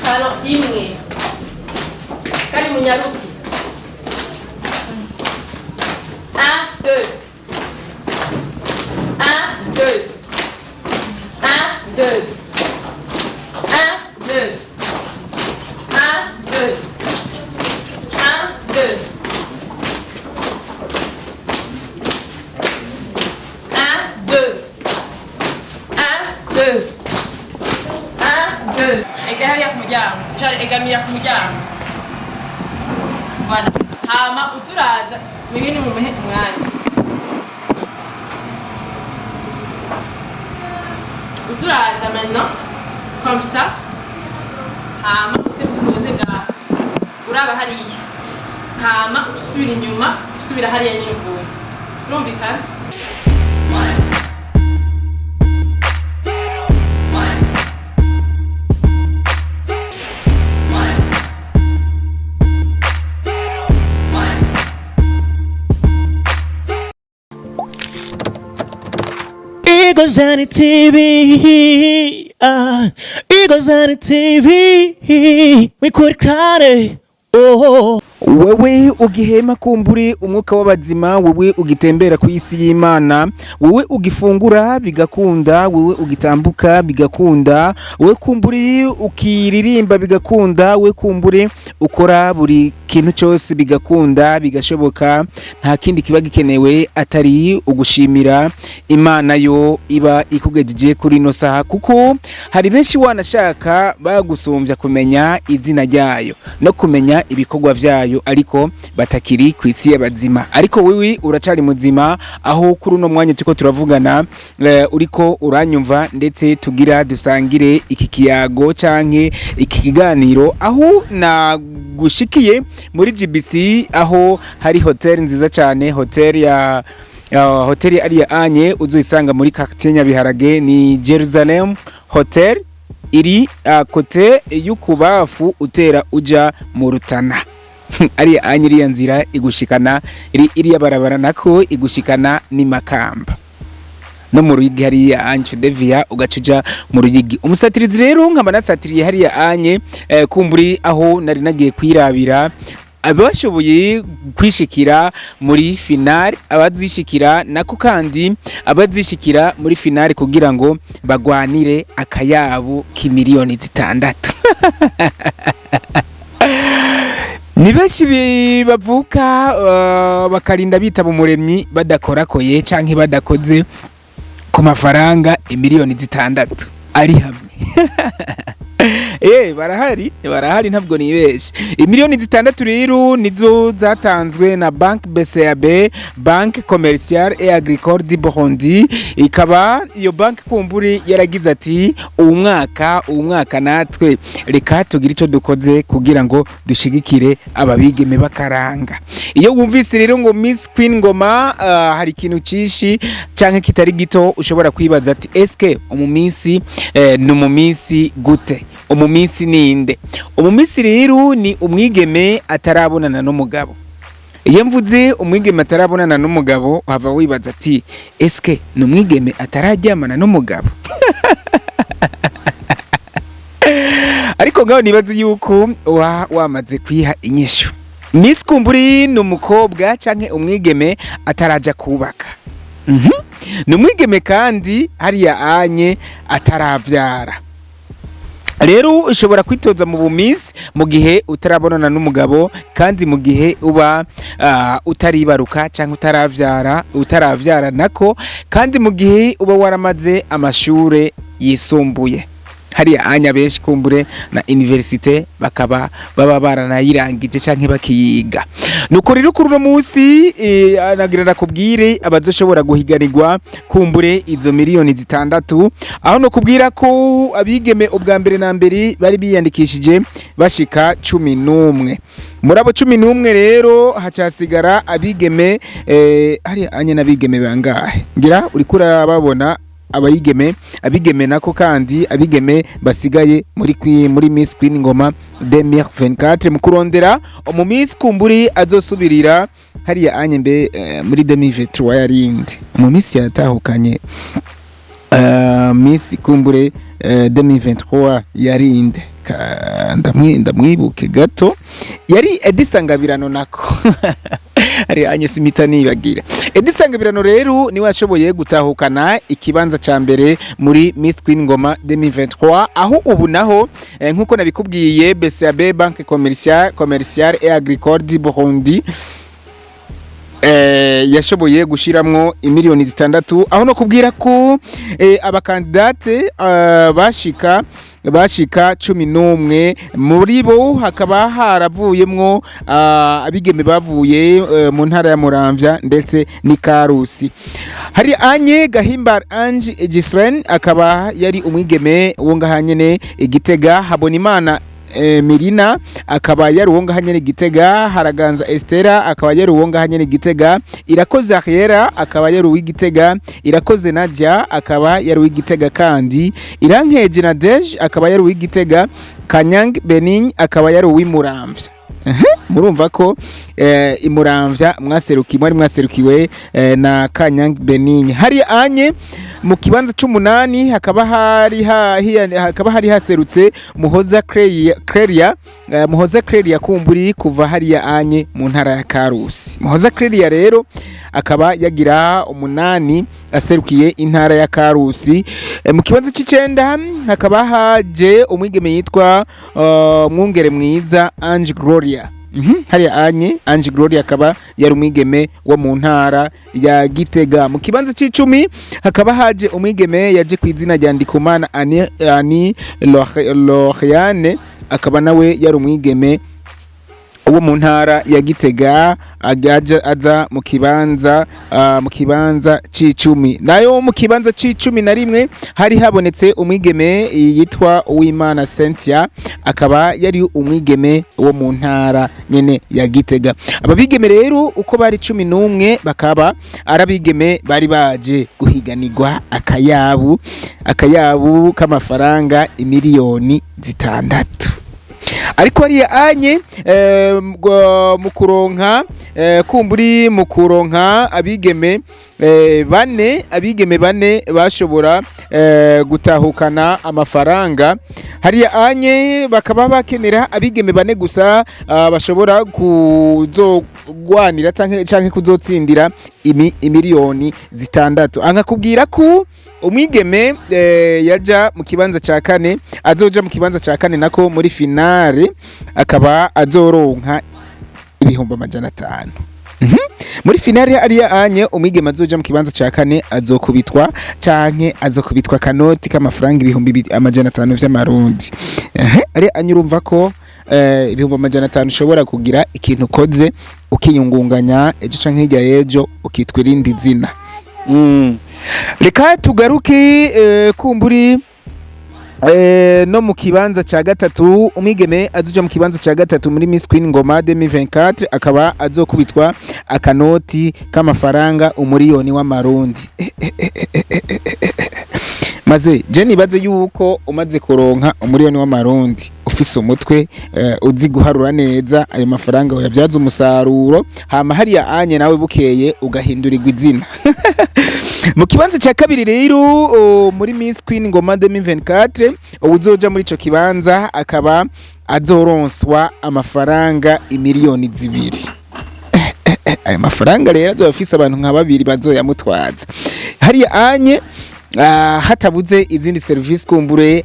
tano imwe kandi munyaruki 1 2 egamira ku muryango bana hama uturaza mibini mu muhe umwanya uturaza maintenant comme ça hama uteguze ngaha uraba hariya hama utusubira inyuma usubira hariya nyine vuba urumvikana. Eagles on the TV, Eagles on the TV, we could cry. Oh, wewe ugihema kumburi umwuka w'abazima, wewe ugitembera ku isi y'Imana, wewe ugifungura bigakunda, wewe ugitambuka bigakunda, wewe kumburi ukiririmba bigakunda, wewe kumburi ukora buri kintu cyose bigakunda bigashoboka. Nta kindi kiba gikenewe atari ugushimira Imana yo iba ikugejeje kuri no saha, kuko hari benshi wanashaka bagusumbya kumenya izina ryayo no kumenya ibikorwa vyayo, ariko batakiri ku isi y'abazima. Ariko wewe uracari muzima, aho kuri uno mwanya tuko turavugana, uriko uranyumva ndetse tugira dusangire iki kiyago canke iki kiganiro, aho na gushikiye muri GBC, aho hari hotel nziza cyane, hotel ari ya Anye, uzoisanga muri quartier Nyabiharage, ni Jerusalem Hotel, iri kote y'ukubafu utera uja mu Rutana. Ari Anye iriya nzira igushikana, iriya barabara nako igushikana ni Makamba no mu Ruyigi hariya Anye Devia ugacuja mu Ruyigi. Umusatirizi rero nkaba nasatiriye hariya Anye, kumburi aho nari nagiye kwirabira abashoboye kwishikira muri finale, abazishikira nako kandi abazishikira muri finale kugira ngo bagwanire akayabo k'imiliyoni 6. Ni benshi bavuka bakarinda bitaba umuremyi badakorakoye canke badakoze ku mafaranga imiliyoni 6 ari hamwe. barahari ntabwo nibeshe. Imiliyoni 6 rero nizo zatanzwe na Banque BCAB, Banque Commerciale et Agricole du Burundi. Ikaba iyo banki kumburi yaragize ati umwaka natwe reka tugira ico dukoze kugira ngo dushigikire ababigeme bakaranga. Iyo wumvise rero ngo Miss Queen Ngoma, hari ikintu cishi canke kitari gito ushobora kwibaza ati eske umumisi numumisi gute? Umumisi ninde? Umumisi rero ni umwigeme atarabonana n'umugabo. Iyo mvuze umwigeme atarabonana n'umugabo hava wibaza ati eske numwigeme atarajyamana n'umugabo? Ariko ngaho nibaza yuko wamaze kwiha inyishu. Miss kumburi n'umukobwa canke umwigeme ataraja kubaka. N'umwigeme kandi hariya Anye ataravyara. Rero ushobora kwitoza mu bumisi mu gihe utarabonana n'umugabo, kandi mu gihe uba utaribaruka cyangwa utaravyara nako, kandi mu gihe uba waramaze amashure yisumbuye. Hariya Anya benshi kumbure na universite bakaba baba baranayirangije canke bakiyiga. Nuko rero kuri uno munsi nagira nakubwire abazoshobora guhiganirwa kumbure izo miliyoni 6, aho no kubwira ko abigeme ubwa mbere na mbere bari biyandikishije bashika 11. Muri abo 11 rero hacasigara abigeme hariya Anya nabigeme bangahe? Ngira uri kurababona abigeme nako kandi abigeme basigaye muri Miss Queen Ngoma 2024 mu kurondera mu Miss kumburi azosubirira hariya Anye mbe muri 2023 yarinde mu Miss yatahukanye Miss kumbure 2023 yarinde ndamwibuke gato yari Edisangabirano nako ari anye simita nibagira Edisangabirano rero ni washoboye gutahukana ikibanza ca mbere muri Miss Queen Ngoma 2023 aho ubu naho nkuko nabikubwiye BCAB Banque Commerciale et Agricole du Burundi yashoboye gushiramwo imiliyoni 6 aho no kubwira ko abakandidate bashika 11 muri bo hakaba haravuyemwo abigeme bavuye mu ntara ya Muramvya ndetse ni Karusi. Hari Anye Gahimbar Ange Gisren akaba yari umwigeme wongahanyene Igitega. Habonimana Mirina akaba yari uwongahanyene Gitega. Haraganza Estera akaba yari uwongahanyene Gitega. Irakoze Ariera akaba yari uw'Igitega. Irakoze Nadia akaba yari uw'Igitega kandi Irankeje Nadege akaba yari uw'Igitega. Kanyang Benin akaba yari uw'Imuramvya. Murumva ko Imuramvya mwaserukiwe na Kanyang Benin. Hari Anye mu kibanza c'8 hakaba hari haserutse Muhoza Clelia kumburi kuva hari ya Anye mu ntara ya Karusi. Muhoza Clelia rero akaba yagira 8 aserukiye intara ya Karusi. Mu kibanza c'9 hakaba haje umwigeme yitwa Mwungere Mwiza Ange Gloria. Hari Anye Ange Gloria akaba yari umwigeme wo mu ntara ya Gitega. Mu kibanza c'10 hakaba haje umwigeme yaje kwizina rya Ndikumana Ani Loriane akaba nawe yari umwigeme wo mu ntara ya Gitega aza mu kibanza c'10. Nayo mu kibanza c'11 hari habonetse umwigeme yitwa Uwimana Cynthia akaba yari umwigeme wo mu ntara nyene ya Gitega. Ababigeme rero uko bari 11 bakaba arabigeme bari baje guhiganirwa akayabu k'amafaranga imiliyoni 6. Ariko ari Anye mu kuronka abigeme bane bashobora gutahukana amafaranga. Hari Anye bakaba bakenera abigeme bane gusa bashobora kuzogwanira canke kuzotsindira imiliyoni 6. Ankakubwira ko umwigeme yaja mu kibanza ca 4 azoja mu kibanza ca 4 nako muri finale akaba azoronka ibihumbi 500. Muri finale ari Anye umwigeme azoja mu kibanza ca 4 azokubitwa canke azokubitwa kanoti k'amafaranga ibihumbi 500 vy'amarundi. Ari Anye urumva ko ibihumbi 500 ushobora kugira ikintu ukoze ukiyungunganya ejo canke hirya yejo ukitwa irindi zina. Reka tugaruke kumburi no mu kibanza ca 3 umwigeme azoja mu kibanza ca 3 muri Miss Queen Ngoma 2024 akaba azokubitwa akanoti k'amafaranga umuriyoni w'amarundi. Maze je nibaze yuko umaze kuronka umuriyoni w'amarundi ufise umutwe uzi guharura neza ayo mafaranga uyavyaza umusaruro hama hari Anye nawe bukeye ugahindurirwa izina. Mu kibanza ca 2 rero muri Miss Queen Ngoma 2024 uzoja muri ico kibanza akaba azoronswa amafaranga imiliyoni 2. Ayo mafaranga rero azofise abantu nka 2 bazoyamutwaza. Hari Anye hatabuze izindi service kumbure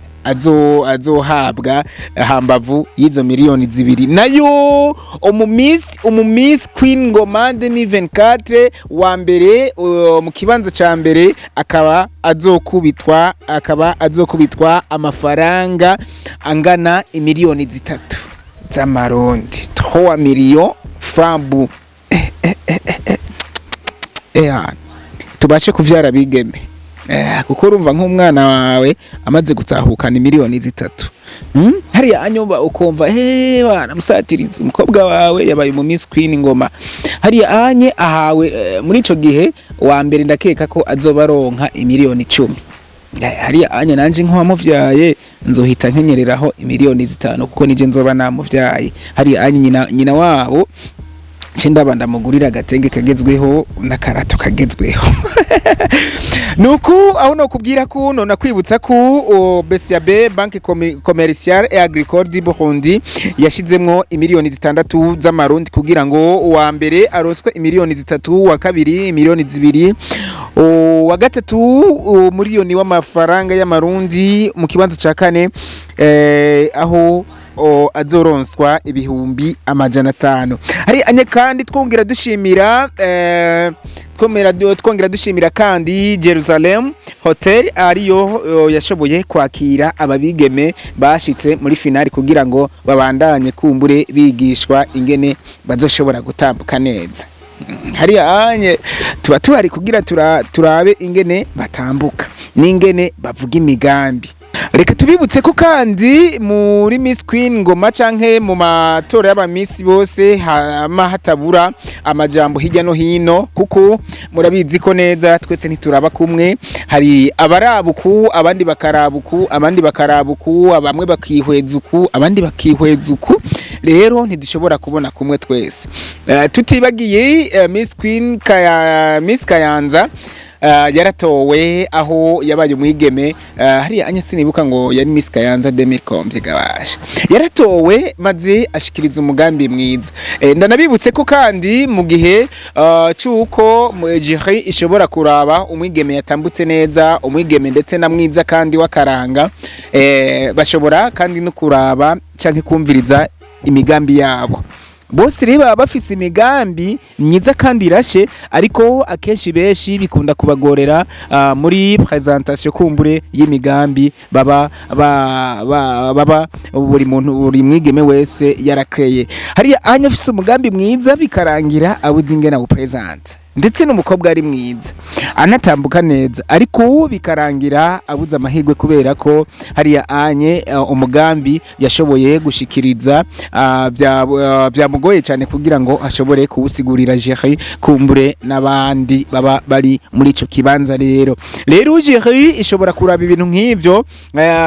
azohabwa hambavu y'izo miliyoni 2. Nayo Miss Queen Ngoma 2024 wa mbere mu kibanza ca mbere akaba azokubitwa amafaranga angana imiliyoni 3 z'amarundi. 3 millions francs. Tubashe kuvyara bigeme. Kuko urumva nk'umwana wawe amaze gutahukana imiliyoni 3. Hari Anyoba ukumva bana musatiriza umukobwa wawe yabaye mu Miss Queen Ngoma. Hari Anye ahawe muri ico gihe wa mbere ndakeka ko azobaronka imiliyoni 10. Hari Anye nanje nk'uwamuvyaye nzohita nkenyereraho imiliyoni 5 kuko nije nzoba namuvyaye. Hari Anye nyina wabo cindaba ndamugurira agatenge kagezweho n'akarato kagezweho nuko aho no kubwira ko no nakwibutsa ko BCAB Banque Commerciale et Agricole du Burundi yashizemwo imiliyoni 6 z'amarundi kugira ngo wa mbere aroswe imiliyoni 3, wa kabiri imiliyoni 2, wa gatatu miliyoni w'amafaranga y'amarundi mu kibanza ca kane aho azoronswa ibihumbi 500. Hari anye kandi twongera dushimira kandi Jerusalem Hotel ariyo yashoboye kwakira ababigeme bashitse muri finali kugira ngo babandanye kumbure bigishwa ingene bazoshobora gutambuka neza. Hari anye tuba tuhari kugira turabe ingene batambuka n'ingene bavuga imigambi. Reka tubibutse ko kandi muri Miss Queen Ngoma canke mu matora y'abamisi bose hatabura amajambo hirya no hino kuko murabizi ko neza twese ntituraba kumwe. Hari abarabuku abandi bakarabuku abandi bakarabuku bamwe bakihwezuku abandi bakihwezuku rero ntidushobora kubona kumwe twese. Tutibagiye Miss Queen Miss Kayanza yaratowe aho yabaye umwigeme hari anya sinibuka ngo yari Miss Kayanza 2000 gabasha yaratowe maze ashikiriza umugambi mwiza. Ndanabibutse ko kandi mu gihe cyuko jury ishobora kuraba umwigeme yatambutse neza umwigeme ndetse na mwiza kandi wakaranga bashobora kandi no kuraba canke kumviriza imigambi yabo. Bose reba bafise imigambi myiza kandi irashe ariko akenshi beshi bikunda kubagorera muri presentation kumbure y'imigambi baba buri muntu buri mwigeme wese yarakreye. Hari anya afise umugambi mwiza bikarangira abuze ingena wo present ndetse n'umukobwa ari mwiza anatambuka neza ariko bikarangira abuze amahirwe kubera ko hari anye umugambi yashoboye gushikiriza byamugoye cyane kugira ngo ashobore kuwusigurira jury kumbure nabandi baba bari muri ico kibanza. Rero jury ishobora kuraba ibintu nk'ivyo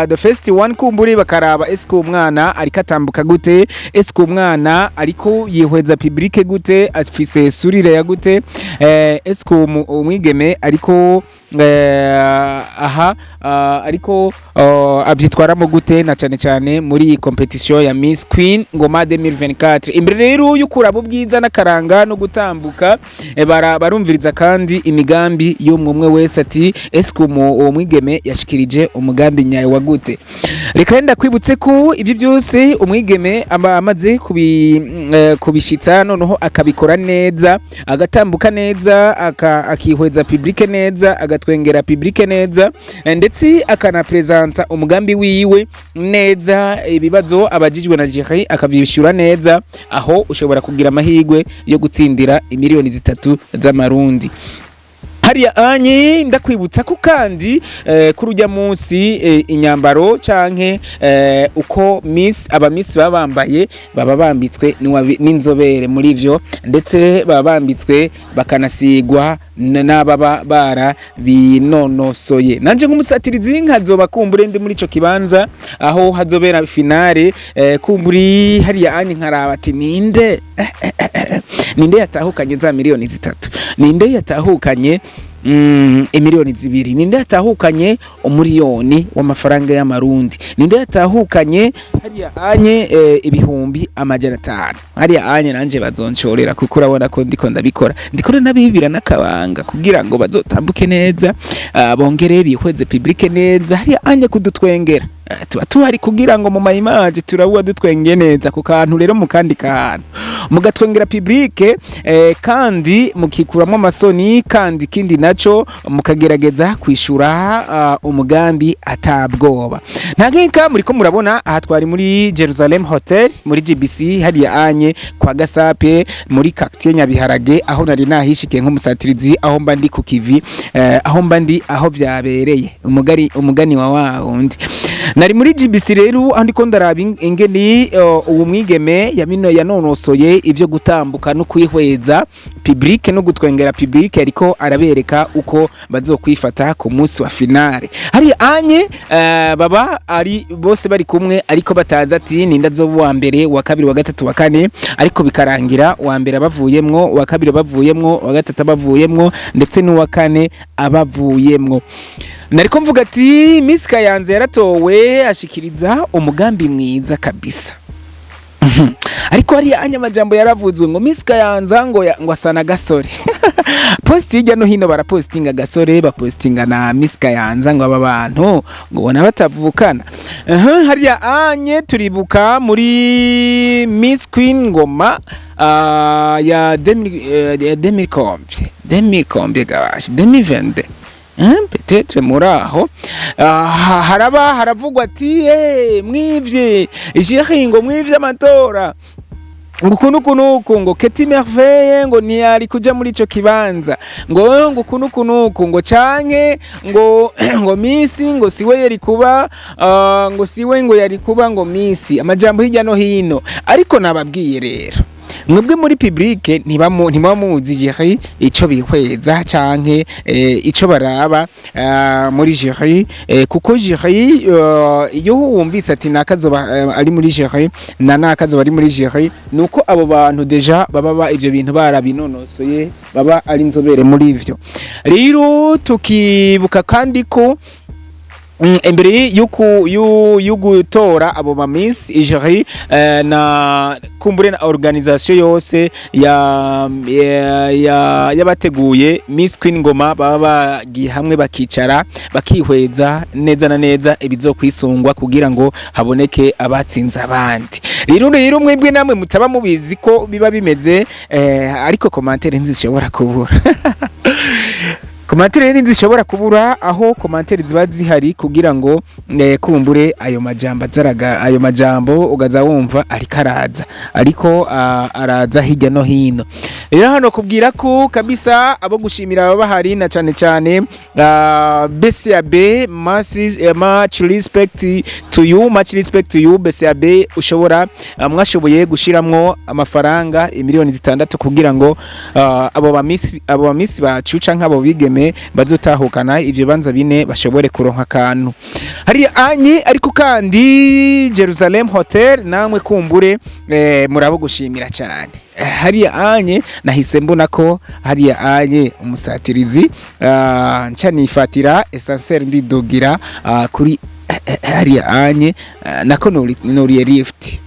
the first one kumbure bakaraba esko umwana ariko atambuka gute esko umwana ariko yihweza public gute afise surire ya gute esko umwigeme ariko ariko abyitwaramo gute na cyane muri competition ya Miss Queen Ngoma 2024. Imbere rero y'ukuraba ubwiza n'akaranga no gutambuka barumviriza kandi imigambi y'umwe wese ati esko umwigeme yashikirije umugambi nyayo wa gute. Reka nda kwibutse ko ibyo byose umwigeme amaze kubishitsa noneho akabikora neza agatambuka neza akihweza public neza agatwengera public neza ndetse akana presenta umugambi wiwe neza ibibazo abajijwe na jury akavyishura neza aho ushobora kugira amahirwe yo gutsindira imiliyoni 3 z'amarundi. Hariya anye ndakwibutsa ko kandi kurujya munsi inyambaro canke uko abamiss babambaye baba bambitswe n'inzobere muri ivyo ndetse baba bambitswe bakanasigwa n'ababa bara binonosoye. Nanje nk'umusatirizi nkazoba kumbure ndi muri ico kibanza aho hazobera finale kumburi hariya anye nkaraba ati ninde yatahukanye za miliyoni 3 ninde yatahukanye imiliyoni 2 ninde yatahukanye umuriyoni w'amafaranga y'amarundi ninde yatahukanye hariya anye ibihumbi 500 hariya anye nanje bazonshorera kuko urabona ko ndiko ndabikora nabibira nakabanga kugira ngo bazotambuke neza bongere bihweze public neza hariya anye kudutwengera tuba tuhari kugira ngo mu mayimaje turabuwa dutwenge neza ku kantu rero mu kandi kantu mugatwengera public kandi mukikuramo amasoni kandi kindi naco mukagerageza kwishura umugambi atabwoba. Ntagenka muri ko murabona aha twari muri Jerusalem Hotel muri GBC hariya anye kwa Gasape muri quartier Nyabiharage aho nari nahishikiye nk'umusatirizi aho mba ndi ku kivi aho mba ndi aho byabereye umugani wa wundi nari muri GBC rero andiko ndaraba ingeni uwo mwigeme yanonosoye bafise ivyo gutambuka no kwihweza public no gutwengera public, ariko arabereka uko bazokwifata ku munsi wa finale. Hari anye baba ari bose bari kumwe, ariko bataza ati ninda zobu wa mbere, wa kabiri, wa gatatu, wa kane, ariko bikarangira wa mbere bavuyemwo, wa kabiri bavuyemwo, wa gatatu bavuyemwo, ndetse n'uwa kane abavuyemwo. Nariko mvuga ati Miss Kayanza yaratowe ashikiriza umugambi mwiza kabisa. Ariko hari anyamajambo yaravuzwe ngo Miss Kayanza ngo asana gasore. Post hirya no hino barapostinga gasore, bapostinga na Miss Kayanza ngo aba bantu ngo bona batavukana. Hariya anye turibuka muri Miss Queen Ngoma ya 2020 gawashi 2022. Peut-être muraho haravugwa ati mwivye Jeringo mwivye amatora ngo kunukunuku ngo Keti Merveille ngo ntiyari kuja muri ico kibanza ngo kunukunuku ngo canke ngo Misi ngo siwe yari kuba ngo siwe ngo yari kuba ngo Misi, amajambo hirya no hino. Ariko nababwiye rero mwebwe muri public ntibamuzi Jeri ico bihweza canke ico baraba muri Jeri, kuko Jeri iyo wumvise ati nakazoba ari muri Jeri nakazoba ari muri Jeri, nuko abo bantu deja baba ivyo bintu barabinonosoye, baba ari inzobere muri ivyo. Rero tukibuka kandi ko imbere y'ugutora abo ba Miss Jeri na kumbure na organisation yose yabateguye Miss Queen Ngoma baba bagiye hamwe bakicara bakihweza neza na neza ibizokwisungwa kugira ngo haboneke abatsinze abandi. Rero mwebwe namwe mutaba mubizi ko biba bimeze, ariko commentaire nzishobora kubura. Komantere nzishobora kubura, aho komantere ziba zihari kugira ngo kumbure ayo majambo ugaza wumva ariko araza hirya no hino. Rero hano kubwira ko kabisa abo gushimira baba bahari na cyane BCAB, much respect to you BCAB. Ushobora mwashoboye gushiramwo amafaranga miliyoni 6 kugira ngo abo ba Miss bacu canka abo bigeme bazotahukana ivyo banza bine bashobore kuronka kantu. Hari anye ariko kandi Jerusalem Hotel namwe kumbure murabo gushimira cyane. Hari anye nahise mbona ko hari anye umusatirizi nca nifatira essentiel ndidogira kuri hari anye nako nuri lift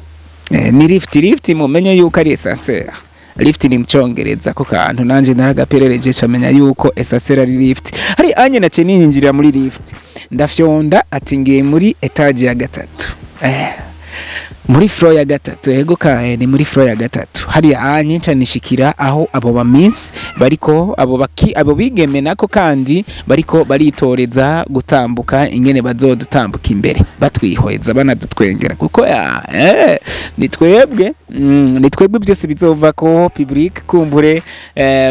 ni lift mumenye yuko ari essentiel. Lift ni mcongereza ko kantu nanje naragaperereje camenya yuko essentiel ari lift. Hari anye nace ninjirira muri lift ndafyonda ati ngiye muri etage ya gatatu, muri floor ya gatatu, yego kae ni muri floor ya gatatu. Hari anye ncanishikira aho abo ba Miss bariko abo bigeme nako kandi bariko baritoreza gutambuka ingene bazodutambuka imbere batwihweza banadutwengera kuko ni twebwe byose bizova ko public kumbure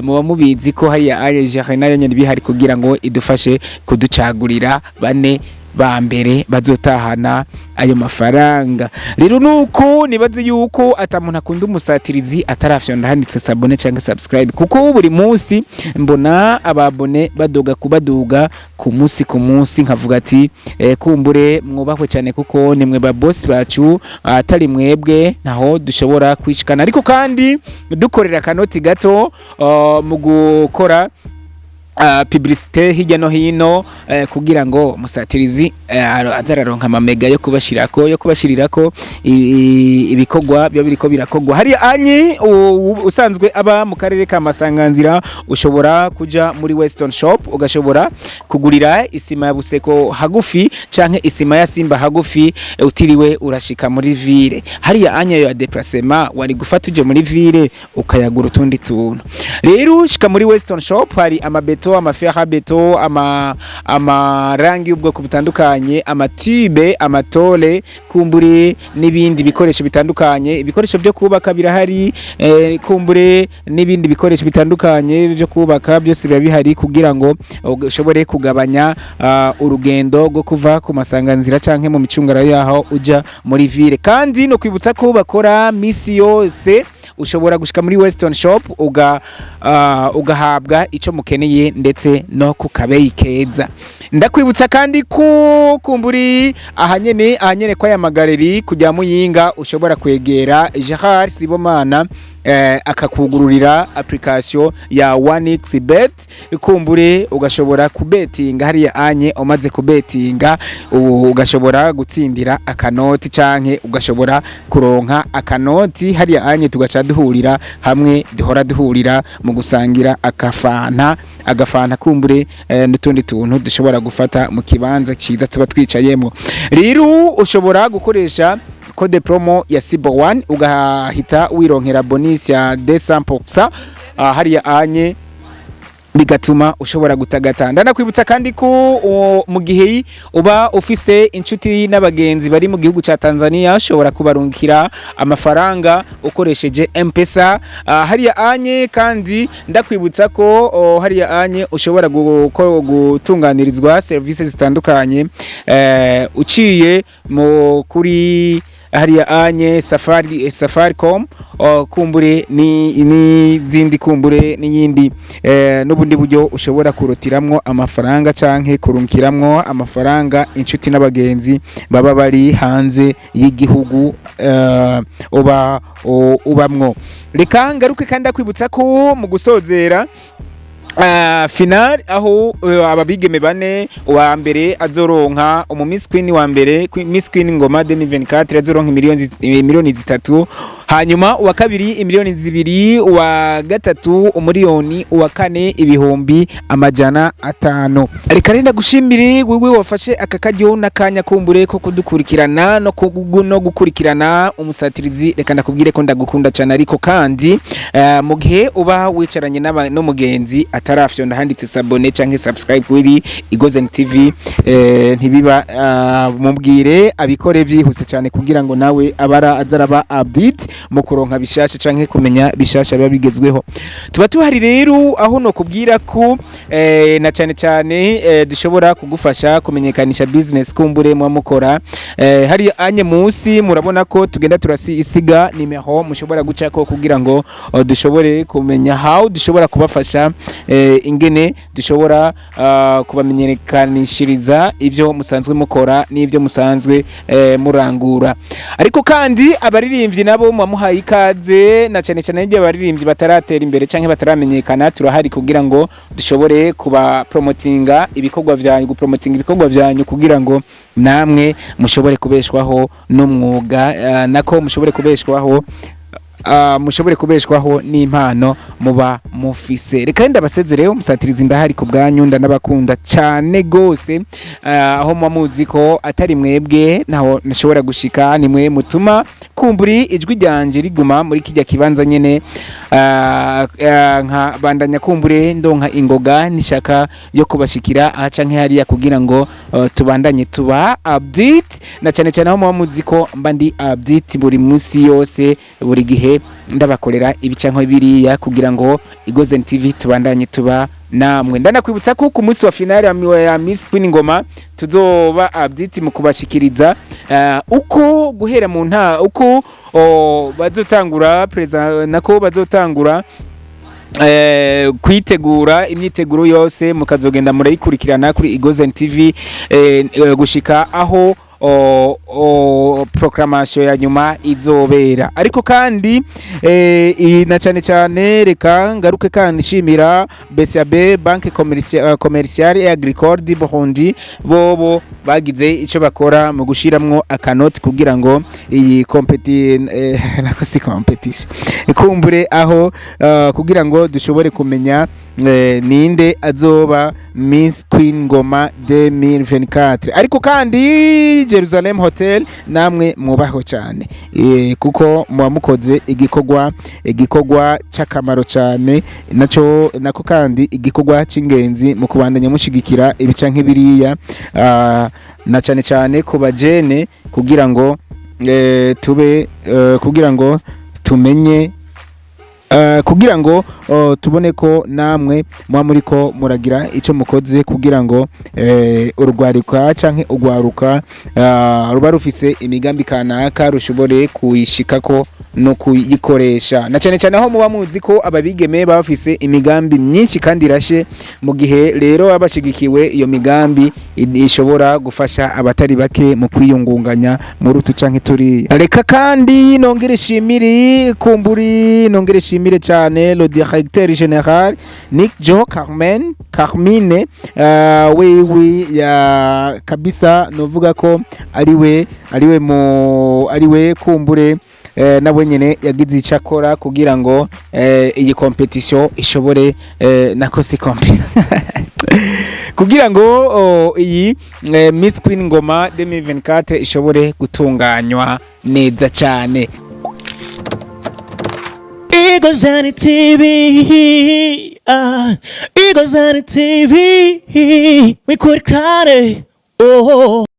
muba mubizi ko hari anye Jeri nayo nyene bihari kugira ngo idufashe kuducagurira bane ba mbere bazotahana ayo mafaranga. Rero nuko nibaze yuko atamuntu akunda umusatirizi atarafyonda handitse sabone cyangwa subscribe, kuko buri munsi mbona ababone badoga kubaduga ku munsi nkavuga ati kumbure mwubahwe cyane kuko nimwe ba boss bacu, atari mwebwe ntaho dushobora kwishikana. Ariko kandi dukorera kanoti gato mu gukora publicité hirya no hino kugira ngo musatirizi azararonka amamega yo kubashirirako ibikogwa byo biriko birakogwa. Hari anyi usanzwe aba mu karere ka Masanganzira ushobora kuja muri Western Shop ugashobora kugurira isima ya Buseko hagufi canke isima ya Simba hagufi utiriwe urashika muri ville. Hari anya yo déplacement wari gufata uje muri ville ukayagura utundi tuntu. Rero shika muri Western Shop hari amabeto, amafera beto, amarangi y'ubwoko butandukanye, amatube, amatole, kumbure n'ibindi bikoresho bitandukanye. Ibikoresho byo kubaka birahari, kumbure n'ibindi bikoresho bitandukanye byo kubaka byose biba bihari kugira ngo ushobore kugabanya urugendo rwo kuva ku Masanganzira canke mu micungara yaho uja muri ville. Kandi no kwibutsa ko bakora misi yose ushobora gushika muri Western Shop ugahabwa ico mukeneye ndetse no ku kabeyi keza. Ndakwibutsa kandi kumburi ahanyene kwa ya magaleri kujya Muyinga ushobora kwegera Gerard Sibomana akakugururira application ya 1xbet kumbure ugashobora kubetinga hariya anye umaze kubetinga ugashobora gutsindira akanoti canke ugashobora kuronka akanoti hariya anye tugaca duhurira hamwe duhora duhurira mu gusangira agafanta kumbure n'utundi tuntu dushobora gufata mu kibanza ciza tuba twicayemo. Rero ushobora gukoresha code promo ya Sibo1 ugahita wironkera bonus ya 200% hariya anye bigatuma ushobora gutagata. Ndanakwibutsa kandi ko mu gihe uba ufise inshuti n'abagenzi bari mu gihugu ca Tanzania ushobora kubarungikira amafaranga ukoresheje M-Pesa hariya anye. Kandi ndakwibutsa ko hariya anye ushobora gutunganirizwa services zitandukanye uciye mu kuri hariya anye Safaricom kumbure ni zindi kumbure n'iyindi n'ubundi buryo ushobora kurotiramwo amafaranga canke kurunkiramwo amafaranga inshuti n'abagenzi baba bari hanze y'igihugu ubamwo. Reka ngaruke kandi akwibutsa ko mu gusozera final aho ababigeme bane wa mbere azoronka Miss Queen wa mbere Miss Queen Ngoma 2024 azoronka miliyoni 3, hanyuma uwa kabiri miliyoni 2, uwa gatatu umiliyoni, uwa kane ibihumbi 500. Reka renda gushimire wewe wafashe akakaryo nakanya kumbure ko kudukurikirana no gukurikirana umusatirizi. Reka ndakubwire ko ndagukunda cyane, ariko kandi mu gihe uba wicaranye no mugenzi atarafyonda handitse sabone canke subscribe kuri Igozen TV ntibiba mubwire abikore vyihuse cyane kugira ngo nawe abara azaraba update mu kuronka bishasha canke kumenya bishasha biba bigezweho. Tuba tuhari rero aho no kubwira ko na cyane dushobora kugufasha kumenyekanisha business kumbure mu mukora hari anye munsi murabona ko tugenda turasiga nimero mushobora gucako kugira ngo dushobore kumenya how dushobora kubafasha ingene dushobora kubamenyekanishiriza ivyo musanzwe mukora n'ivyo musanzwe murangura. Ariko kandi abaririmbyi nabo muhaye ikaze na cyane n'ibyo abaririmbyi bataratera imbere canke bataramenyekana turahari kugira ngo dushobore kuba promotinga ibikorwa vyanyu, gupromotinga ibikorwa vyanyu kugira ngo namwe mushobore kubeshwaho n'umwuga nako mushobore kubeshwaho n'impano muba mufise. Reka ndabasezereye umusatirizi ndahari ku bwanyu ndanabakunda cyane gose aho muzi ko atari mwebwe naho nashobora gushika ni mwe mutuma kumburi ijwi ryanje riguma muri kijya kibanza nyene nka bandanya kumbure ndonka ingoga nishaka yo kubashikira aca nk'hariya kugira ngo tubandanye tuba update na cyane aho muzi ko mba ndi update buri munsi yose buri gihe ndabakorera ibicanko biriya kugira ngo Igozen TV tubandanye tuba namwe. Ndanakwibutsa ko ku munsi wa finale ya Miss Queen Ngoma tuzoba update mu kubashikiriza uko guhera mu uko bazotangura nako bazotangura kwitegura imyiteguro yose mukazogenda murayikurikirana kuri Igozen TV gushika aho proclamation ya nyuma izobera. Ariko kandi na cyane reka ngaruke kandi shimira BCAB Banque Commerciale et Agricole du Burundi bobo bagize ico bakora mu gushiramwo akanoti kugira ngo iyi competition kumbure aho kugira ngo dushobore kumenya ninde azoba Miss Queen Ngoma 2024. Ariko kandi Jerusalem Hotel namwe mubaho cyane kuko muba mukoze igikorwa cy'akamaro cyane nako kandi igikorwa cy'ingenzi mu kubandanya mushigikira ibicanke biriya na cyane ku bajene kugira ngo kugira ngo tumenye kugira ngo tubone ko namwe muba muriko muragira ico mukoze kugira ngo urugwarika canke ugwaruka ruba rufise imigambi kanaka rushobore kuyishika ko no kuyikoresha, na cyane cyane aho muba muzi ko ababigeme baba bafise imigambi myinshi kandi irashe, mu gihe rero abashigikiwe iyo migambi ishobora gufasha abatari bake mu kwiyungunganya muri utu canke turi. Reka kandi nongere shimiri cyane le directeur général Nick Joe Carmine wewe ya kabisa novuga ko ariwe kumbure nabo nyene yagize icakora kugira ngo iyi competition ishobore nako si kugira ngo iyi Miss Queen Ngoma 2024 ishobore gutunganywa neza cyane. Igozani TV, Igozani TV, we could cry. Oh.